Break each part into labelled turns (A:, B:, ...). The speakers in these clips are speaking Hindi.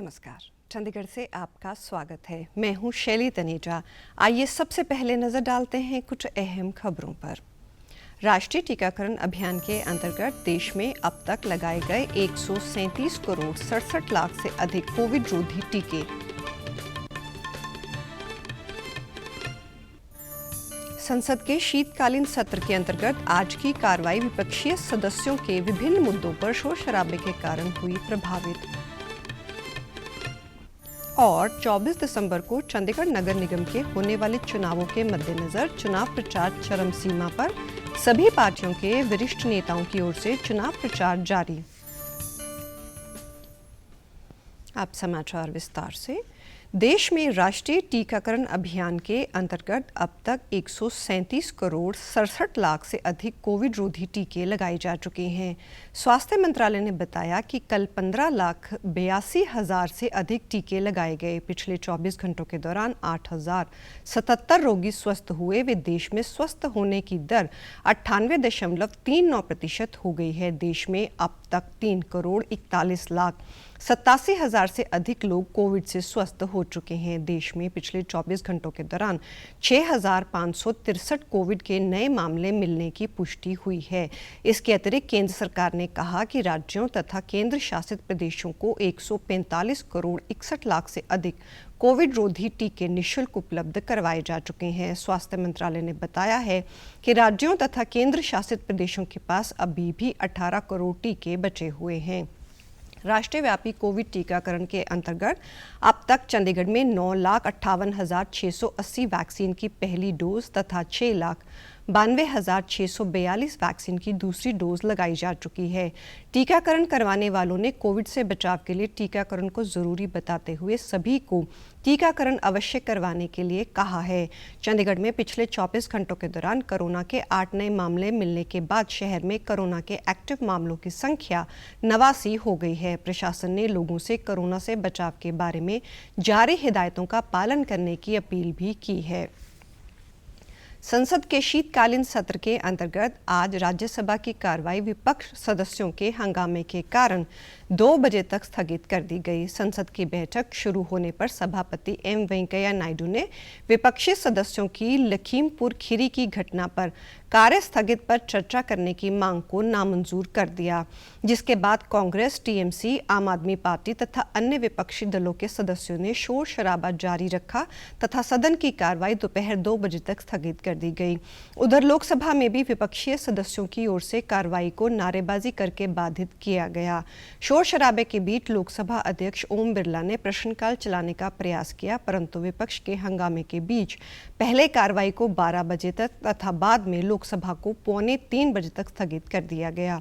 A: नमस्कार, चंडीगढ़ से आपका स्वागत है। मैं हूं शैली तनेजा। आइए सबसे पहले नजर डालते हैं कुछ अहम खबरों पर। राष्ट्रीय टीकाकरण अभियान के अंतर्गत देश में अब तक लगाए गए 137 करोड़ 67 लाख से अधिक कोविड रोधी टीके। संसद के शीतकालीन सत्र के अंतर्गत आज की कार्रवाई विपक्षी सदस्यों के विभिन्न मुद्दों पर शोर शराबे के कारण हुई प्रभावित। और 24 दिसंबर को चंडीगढ़ नगर निगम के होने वाले चुनावों के मद्देनजर चुनाव प्रचार चरम सीमा पर, सभी पार्टियों के वरिष्ठ नेताओं की ओर से चुनाव प्रचार जारी। अब समाचार विस्तार से। देश में राष्ट्रीय टीकाकरण अभियान के अंतर्गत अब तक 137 करोड़ 67 लाख से अधिक कोविड रोधी टीके लगाए जा चुके हैं। स्वास्थ्य मंत्रालय ने बताया कि कल 15,82,000 से अधिक टीके लगाए गए। पिछले 24 घंटों के दौरान 8,077 रोगी स्वस्थ हुए। वे देश में स्वस्थ होने की दर 98.39% हो गई है। देश में अब तक 3 करोड़ 41 लाख 87,000 से अधिक लोग कोविड से स्वस्थ हो चुके हैं। देश में पिछले 24 घंटों के दौरान 6,563 कोविड के नए मामले मिलने की पुष्टि हुई है। इसके अतिरिक्त केंद्र सरकार ने कहा कि राज्यों तथा केंद्र शासित प्रदेशों को 145 करोड़ 61 लाख से अधिक कोविड रोधी टीके निःशुल्क उपलब्ध करवाए जा चुके हैं। स्वास्थ्य मंत्रालय ने बताया है कि राज्यों तथा केंद्र शासित प्रदेशों के पास अभी भी 18 करोड़ टीके बचे हुए हैं। राष्ट्रीय व्यापी कोविड टीकाकरण के अंतर्गत अब तक चंडीगढ़ में 9,58,680 वैक्सीन की पहली डोज तथा 6,92,642 वैक्सीन की दूसरी डोज लगाई जा चुकी है। टीकाकरण करवाने वालों ने कोविड से बचाव के लिए टीकाकरण को जरूरी बताते हुए सभी को टीकाकरण अवश्य करवाने के लिए कहा है। चंडीगढ़ में पिछले 24 घंटों के दौरान कोरोना के 8 नए मामले मिलने के बाद शहर में कोरोना के एक्टिव मामलों की संख्या 89 हो गई है। प्रशासन ने लोगों से कोरोना से बचाव के बारे में जारी हिदायतों का पालन करने की अपील भी की है। संसद के शीतकालीन सत्र के अंतर्गत आज राज्यसभा की कार्रवाई विपक्ष सदस्यों के हंगामे के कारण 2 बजे तक स्थगित कर दी गई। संसद की बैठक शुरू होने पर सभापति एम वेंकैया नायडू ने विपक्षी सदस्यों की लखीमपुर खीरी की घटना पर कार्य स्थगित पर चर्चा करने की मांग को नामंजूर कर दिया, जिसके बाद कांग्रेस, टीएमसी, आम आदमी पार्टी तथा अन्य विपक्षी दलों के सदस्यों ने शोर शराबा जारी रखा तथा सदन की कार्रवाई दोपहर 2 बजे तक स्थगित कर दी गई। उधर लोकसभा में भी विपक्षी सदस्यों की ओर से कार्रवाई को नारेबाजी करके बाधित किया गया। शोर शराबे के बीच लोकसभा अध्यक्ष ओम बिरला ने प्रश्नकाल चलाने का प्रयास किया, परंतु विपक्ष के हंगामे के बीच पहले कार्रवाई को 12 बजे तक तथा बाद में लोकसभा को 2:45 बजे तक स्थगित कर दिया गया।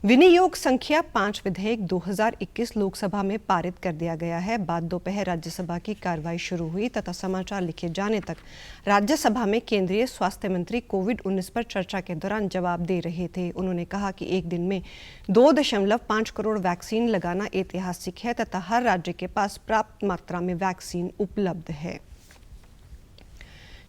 A: विनियोग संख्या 5 विधेयक 2021 लोकसभा में पारित कर दिया गया है। बाद दोपहर राज्यसभा की कार्रवाई शुरू हुई तथा समाचार लिखे जाने तक राज्यसभा में केंद्रीय स्वास्थ्य मंत्री कोविड-19 पर चर्चा के दौरान जवाब दे रहे थे। उन्होंने कहा कि एक दिन में 2.5 करोड़ वैक्सीन लगाना ऐतिहासिक है तथा हर राज्य के पास पर्याप्त मात्रा में वैक्सीन उपलब्ध है।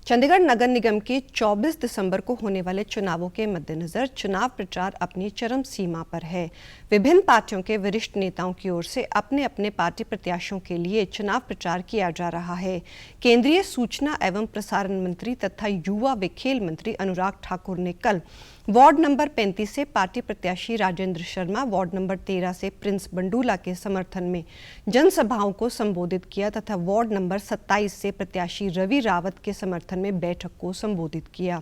A: चंडीगढ़ नगर निगम के 24 दिसंबर को होने वाले चुनावों के मद्देनजर चुनाव प्रचार अपनी चरम सीमा पर है। विभिन्न पार्टियों के वरिष्ठ नेताओं की ओर से अपने अपने पार्टी प्रत्याशियों के लिए चुनाव प्रचार किया जा रहा है। केंद्रीय सूचना एवं प्रसारण मंत्री तथा युवा व खेल मंत्री अनुराग ठाकुर ने कल वार्ड नंबर 35 से पार्टी प्रत्याशी राजेंद्र शर्मा, वार्ड नंबर 13 से प्रिंस बंडूला के समर्थन में जनसभाओं को संबोधित किया तथा वार्ड नंबर 27 से प्रत्याशी रवि रावत के समर्थन में बैठक को संबोधित किया।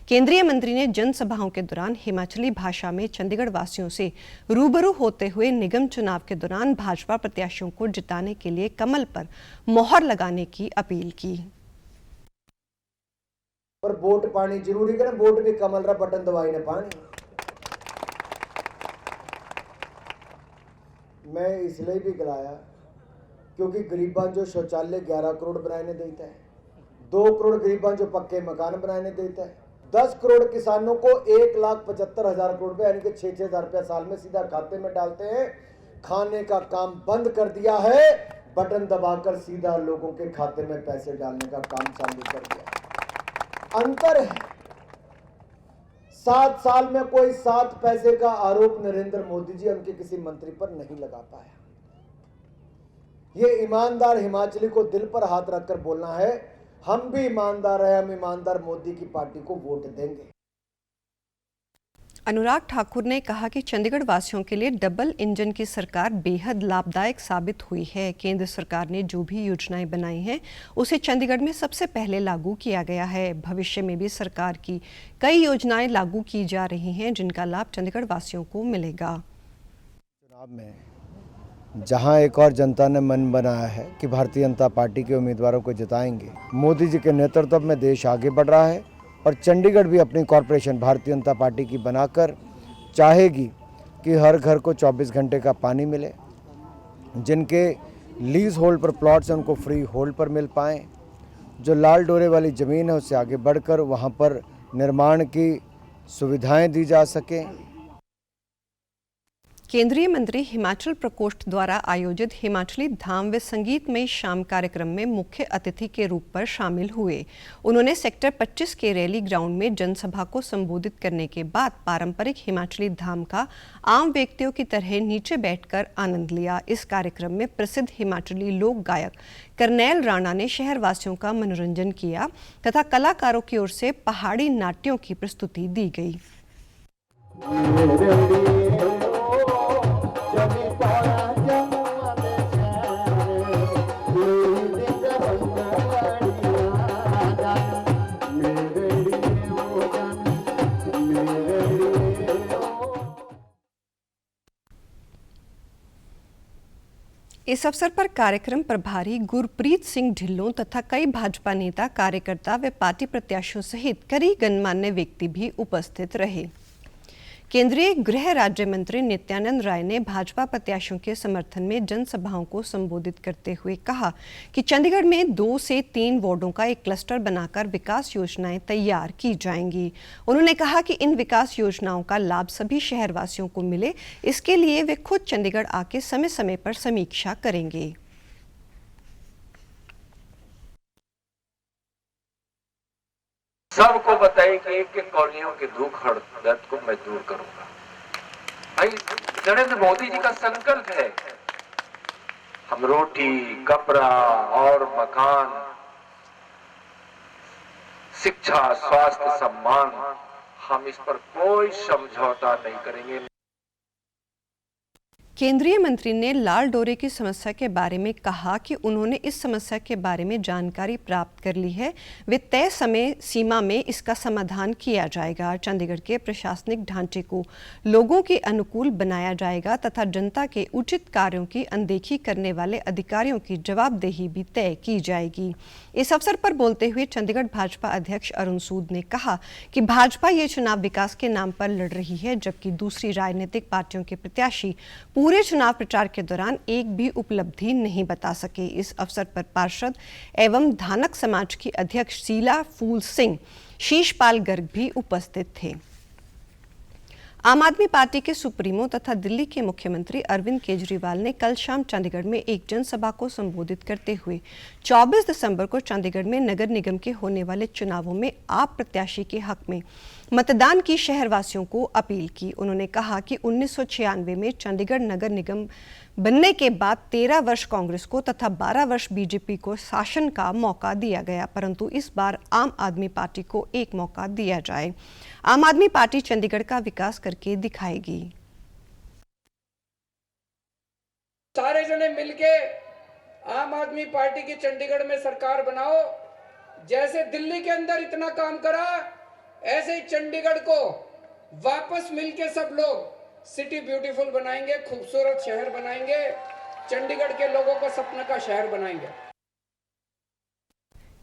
A: केंद्रीय मंत्री ने जनसभाओं के दौरान हिमाचली भाषा में चंडीगढ़ वासियों से रूबरू होते हुए निगम चुनाव के दौरान भाजपा प्रत्याशियों को जिताने के लिए कमल पर मोहर लगाने की अपील की।
B: पर वोट पानी जरूरी है ना, वोट भी कमल रा बटन दबाई ने पानी। मैं इसलिए भी गलाया क्योंकि गरीबां जो शौचालय 11 करोड़ बनाने देता है, 2 करोड़ गरीबां जो पक्के मकान बनाने देता है, 10 करोड़ किसानों को 1,75,000 करोड़ रुपए यानी कि 6,000 रुपया साल में सीधा खाते में डालते हैं। खाने का काम बंद कर दिया है, बटन दबाकर सीधा लोगों के खाते में पैसे डालने का काम चालू कर दिया। अंतर है 7 साल में कोई 7 पैसे का आरोप नरेंद्र मोदी जी उनके किसी मंत्री पर नहीं लगा पाया। ये ईमानदार हिमाचली को दिल पर हाथ रखकर बोलना है, हम भी ईमानदार हैं, हम ईमानदार मोदी की पार्टी को वोट देंगे।
A: अनुराग ठाकुर ने कहा कि चंडीगढ़ वासियों के लिए डबल इंजन की सरकार बेहद लाभदायक साबित हुई है। केंद्र सरकार ने जो भी योजनाएं बनाई हैं उसे चंडीगढ़ में सबसे पहले लागू किया गया है। भविष्य में भी सरकार की कई योजनाएं लागू की जा रही हैं जिनका लाभ चंडीगढ़ वासियों को मिलेगा।
B: चुनाव में जहां एक और जनता ने मन बनाया है कि भारतीय जनता पार्टी के उम्मीदवारों को जिताएंगे, मोदी जी के नेतृत्व में देश आगे बढ़ रहा है और चंडीगढ़ भी अपनी कॉरपोरेशन भारतीय जनता पार्टी की बनाकर चाहेगी कि हर घर को 24 घंटे का पानी मिले, जिनके लीज होल्ड पर प्लॉट्स हैं उनको फ्री होल्ड पर मिल पाएँ, जो लाल डोरे वाली ज़मीन है उससे आगे बढ़कर वहाँ पर निर्माण की सुविधाएं दी जा सकें।
A: केंद्रीय मंत्री हिमाचल प्रकोष्ठ द्वारा आयोजित हिमाचली धाम व संगीतमय शाम कार्यक्रम में मुख्य अतिथि के रूप पर शामिल हुए। उन्होंने सेक्टर 25 के रैली ग्राउंड में जनसभा को संबोधित करने के बाद पारंपरिक हिमाचली धाम का आम व्यक्तियों की तरह नीचे बैठकर आनंद लिया। इस कार्यक्रम में प्रसिद्ध हिमाचली लोक गायक करनैल राणा ने शहरवासियों का मनोरंजन किया तथा कलाकारों की ओर से पहाड़ी नाट्यों की प्रस्तुति दी गई। इस अवसर पर कार्यक्रम प्रभारी गुरप्रीत सिंह ढिल्लों तथा कई भाजपा नेता, कार्यकर्ता व पार्टी प्रत्याशियों सहित कई गणमान्य व्यक्ति भी उपस्थित रहे। केंद्रीय गृह राज्य मंत्री नित्यानंद राय ने भाजपा प्रत्याशियों के समर्थन में जनसभाओं को संबोधित करते हुए कहा कि चंडीगढ़ में 2 से 3 वार्डों का एक क्लस्टर बनाकर विकास योजनाएं तैयार की जाएंगी। उन्होंने कहा कि इन विकास योजनाओं का लाभ सभी शहरवासियों को मिले, इसके लिए वे खुद चंडीगढ़ आके समय समय पर समीक्षा करेंगे।
C: सबको बताइए कि एक कॉलोनियों के दुख हर दर्द को मैं दूर करूंगा। भाई नरेंद्र मोदी जी का संकल्प है, हम रोटी, कपड़ा और मकान, शिक्षा, स्वास्थ्य, सम्मान, हम इस पर कोई समझौता नहीं करेंगे।
A: केंद्रीय मंत्री ने लाल डोरे की समस्या के बारे में कहा कि उन्होंने इस समस्या के बारे में जानकारी प्राप्त कर ली है, वे तय समय सीमा में इसका समाधान किया जाएगा। चंडीगढ़ के प्रशासनिक ढांचे को लोगों के अनुकूल बनाया जाएगा तथा जनता के उचित कार्यों की अनदेखी करने वाले अधिकारियों की जवाबदेही भी तय की जाएगी। इस अवसर पर बोलते हुए चंडीगढ़ भाजपा अध्यक्ष अरुण सूद ने कहा कि भाजपा ये चुनाव विकास के नाम पर लड़ रही है, जबकि दूसरी राजनीतिक पार्टियों के प्रत्याशी पूरे चुनाव प्रचार के दौरान एक भी उपलब्धि नहीं बता सके। इस अवसर पर पार्षद एवं धानक समाज की अध्यक्ष शीला फूल सिंह, शीशपाल गर्ग भी उपस्थित थे। आम आदमी पार्टी के सुप्रीमो तथा दिल्ली के मुख्यमंत्री अरविंद केजरीवाल ने कल शाम चंडीगढ़ में एक जनसभा को संबोधित करते हुए 24 दिसंबर को चंडीगढ़ में नगर निगम के होने वाले चुनावों में आप प्रत्याशी के हक में मतदान की शहरवासियों को अपील की। उन्होंने कहा कि 1996 में चंडीगढ़ नगर निगम बनने के बाद 13 वर्ष कांग्रेस को तथा 12 वर्ष बीजेपी को शासन का मौका दिया गया, परंतु इस बार आम आदमी पार्टी को एक मौका दिया जाए। आम आदमी पार्टी चंडीगढ़ का विकास करके दिखाएगी।
D: सारे जने मिलके आम आदमी पार्टी की चंडीगढ़ में सरकार बनाओ। जैसे दिल्ली के अंदर इतना काम करा, ऐसे ही चंडीगढ़ को वापस मिलके सब लोग सिटी ब्यूटीफुल बनाएंगे, खूबसूरत शहर बनाएंगे, चंडीगढ़ के लोगों को सपने का शहर बनाएंगे।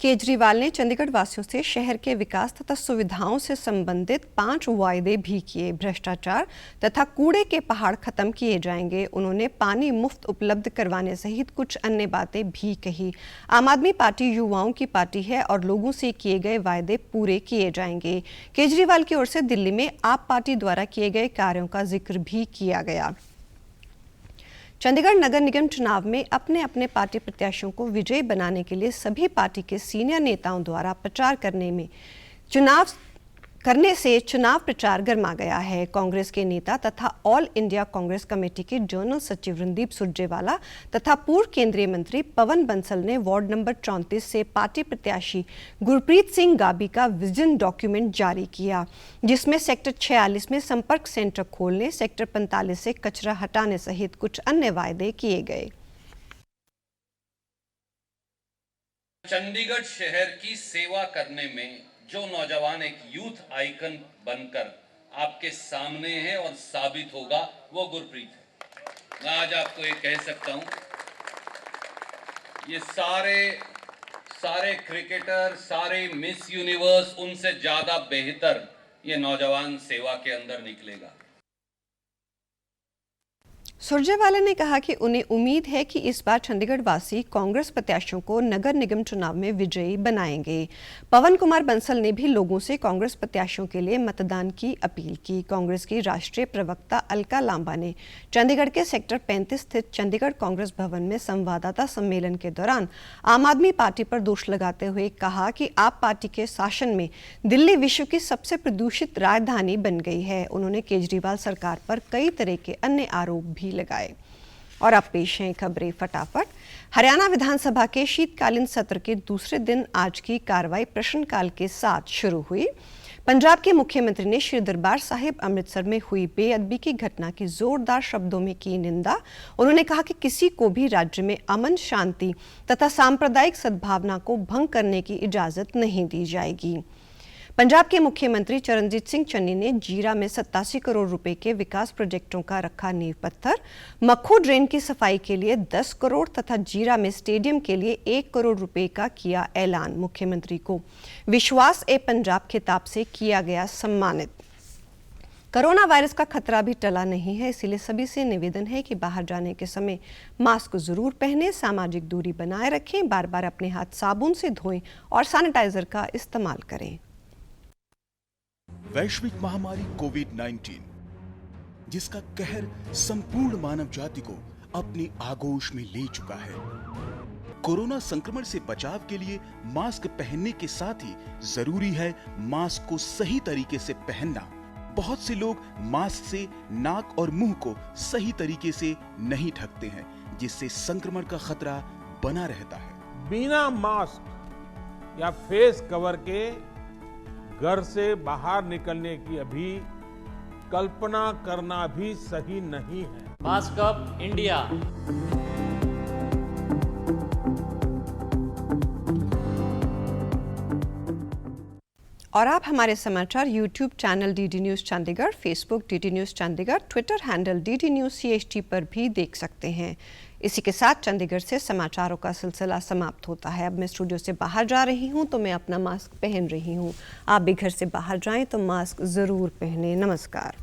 A: केजरीवाल ने चंडीगढ़ वासियों से शहर के विकास तथा सुविधाओं से संबंधित 5 वायदे भी किए। भ्रष्टाचार तथा कूड़े के पहाड़ खत्म किए जाएंगे। उन्होंने पानी मुफ्त उपलब्ध करवाने सहित कुछ अन्य बातें भी कही। आम आदमी पार्टी युवाओं की पार्टी है और लोगों से किए गए वायदे पूरे किए जाएंगे। केजरीवाल की ओर से दिल्ली में आप पार्टी द्वारा किए गए कार्यों का जिक्र भी किया गया। चंडीगढ़ नगर निगम चुनाव में अपने अपने पार्टी प्रत्याशियों को विजयी बनाने के लिए सभी पार्टी के सीनियर नेताओं द्वारा प्रचार करने में चुनाव करने से चुनाव प्रचार गर्मा गया है। कांग्रेस के नेता तथा ऑल इंडिया कांग्रेस कमेटी के जनरल सचिव रणदीप सुरजेवाला तथा पूर्व केंद्रीय मंत्री पवन बंसल ने वार्ड नंबर 34 से पार्टी प्रत्याशी गुरप्रीत सिंह गाबी का विजन डॉक्यूमेंट जारी किया, जिसमें सेक्टर 46 में संपर्क सेंटर खोलने, सेक्टर 45 से कचरा हटाने सहित कुछ अन्य वायदे किए गए।
E: चंडीगढ़ शहर की सेवा करने में जो नौजवान एक यूथ आइकन बनकर आपके सामने है और साबित होगा, वो गुरप्रीत है। मैं आज आपको ये कह सकता हूं, ये सारे क्रिकेटर, सारे मिस यूनिवर्स, उनसे ज्यादा बेहतर ये नौजवान सेवा के अंदर निकलेगा।
A: सुरजेवाला ने कहा कि उन्हें उम्मीद है कि इस बार चंडीगढ़ वासी कांग्रेस प्रत्याशियों को नगर निगम चुनाव में विजयी बनाएंगे। पवन कुमार बंसल ने भी लोगों से कांग्रेस प्रत्याशियों के लिए मतदान की अपील की। कांग्रेस की राष्ट्रीय प्रवक्ता अलका लांबा ने चंडीगढ़ के सेक्टर 35 स्थित चंडीगढ़ कांग्रेस भवन में संवाददाता सम्मेलन के दौरान आम आदमी पार्टी पर दोष लगाते हुए कहा कि आप पार्टी के शासन में दिल्ली विश्व की सबसे प्रदूषित राजधानी बन गई है। उन्होंने केजरीवाल सरकार पर कई तरह के अन्य आरोप भी लगाए। और अब पेश हैं खबरें फटाफट। हरियाणा विधानसभा के शीतकालीन सत्र के दूसरे दिन आज की कार्रवाई प्रश्नकाल के साथ शुरू हुई। पंजाब के मुख्यमंत्री ने श्री दरबार साहिब अमृतसर में हुई बेअदबी की घटना की जोरदार शब्दों में की निंदा। उन्होंने कहा कि किसी को भी राज्य में अमन, शांति तथा सांप्रदायिक सद्भावना को भंग करने की इजाजत नहीं दी जाएगी। पंजाब के मुख्यमंत्री चरणजीत सिंह चन्नी ने जीरा में 87 करोड़ रुपए के विकास प्रोजेक्टों का रखा नींव पत्थर। मक्खू ड्रेन की सफाई के लिए 10 करोड़ तथा जीरा में स्टेडियम के लिए 1 करोड़ रुपए का किया ऐलान। मुख्यमंत्री को विश्वास ए पंजाब खिताब से किया गया सम्मानित। कोरोना वायरस का खतरा भी टला नहीं है, इसीलिए सभी से निवेदन है कि बाहर जाने के समय मास्क जरूर पहनें, सामाजिक दूरी बनाए रखें, बार बार अपने हाथ साबुन से धोएं और सैनिटाइजर का इस्तेमाल करें।
F: वैश्विक महामारी कोविड-19, जिसका कहर संपूर्ण मानव जाति को अपनी आगोश में ले चुका है। कोरोना संक्रमण से बचाव के लिए मास्क पहनने के साथ ही जरूरी है मास्क को सही तरीके से पहनना। बहुत से लोग मास्क से नाक और मुंह को सही तरीके से नहीं ढकते हैं, जिससे संक्रमण का खतरा बना रहता है।
G: बिना मास्क या फेस कवर के घर से बाहर निकलने की अभी कल्पना करना भी सही नहीं है।
H: Mask up India.
A: और आप हमारे समाचार YouTube channel DD news Chandigarh, Facebook DD news Chandigarh, Twitter handle DD news CHT पर भी देख सकते हैं। इसी के साथ चंडीगढ़ से समाचारों का सिलसिला समाप्त होता है। अब मैं स्टूडियो से बाहर जा रही हूं तो मैं अपना मास्क पहन रही हूं। आप भी घर से बाहर जाएं तो मास्क ज़रूर पहनें। नमस्कार।